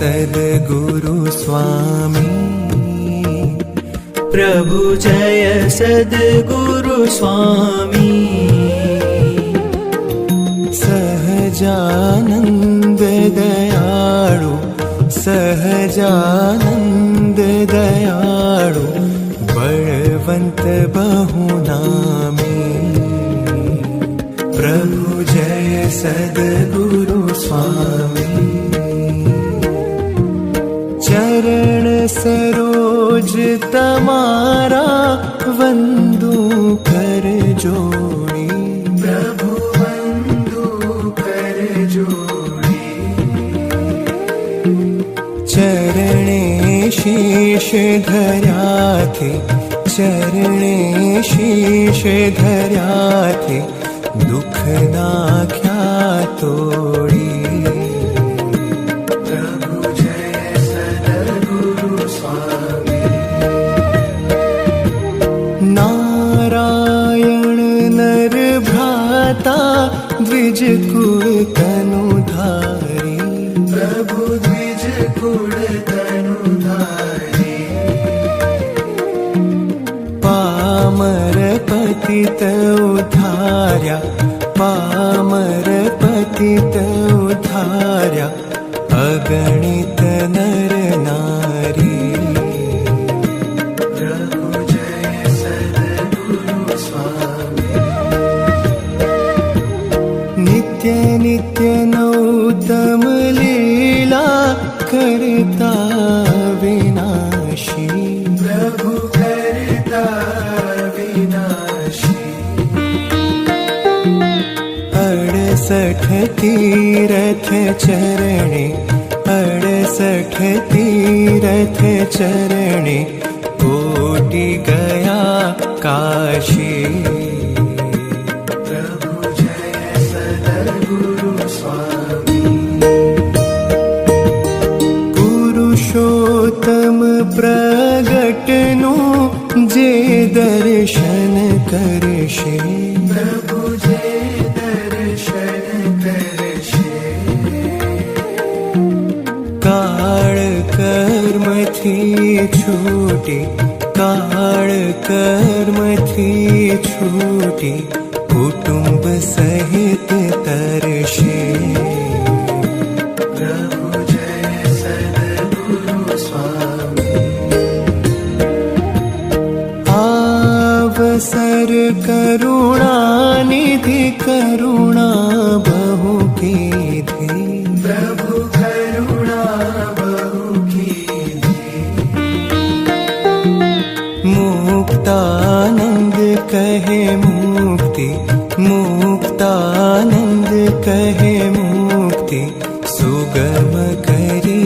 सद्गुरु स्वामी प्रभु जय सद्गुरु स्वामी सहजानंद दयाळु सहजानंद दयाळु बलवंत बहुनामी प्रभु जय सद्गुरु स्वामी चरण सरोज तमारा वंदू कर जोड़ी प्रभु वंदू कर जोड़ी चरणे शीश धर्या थे चरणे शीश धर्या थे दुख नाख्या तोड़ी द्विज कुल तनुधारी प्रभु द्विज कुल तनुधारी पामर पतित उद्धार्या पामर पतित उद्धार्या अगणित नर नारी प्रभु जय सद्गुरु स्वामी नित्य नित्य नौतम लीला करता विनाशी प्रभु करता विनाशी 68 तीरथ चरणे 68 तीरथ चरणे कोटि गया काशी पुरुषोत्तम प्रगटनु जे दर्शन करशे प्रभु जे दर्शन करशे काळ कर्म थी छूटी काळ कर्म थी छूटी कुटुंब सहित तरशे अवसर करुणा निधि करुणा बहु कीधी प्रभु करुणा बहु कीधी मुक्तानंद कहे मुक्ति मुक्तानंद कहे मुक्ति सुगम करी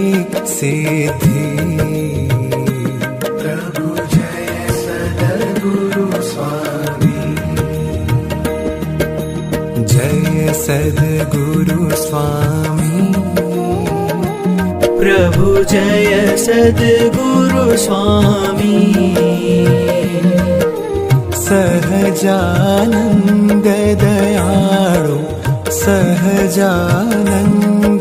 सिद्धि सद्गुरु स्वामी प्रभु जय सद्गुरु स्वामी सहजानंद दयाळु सहजानंद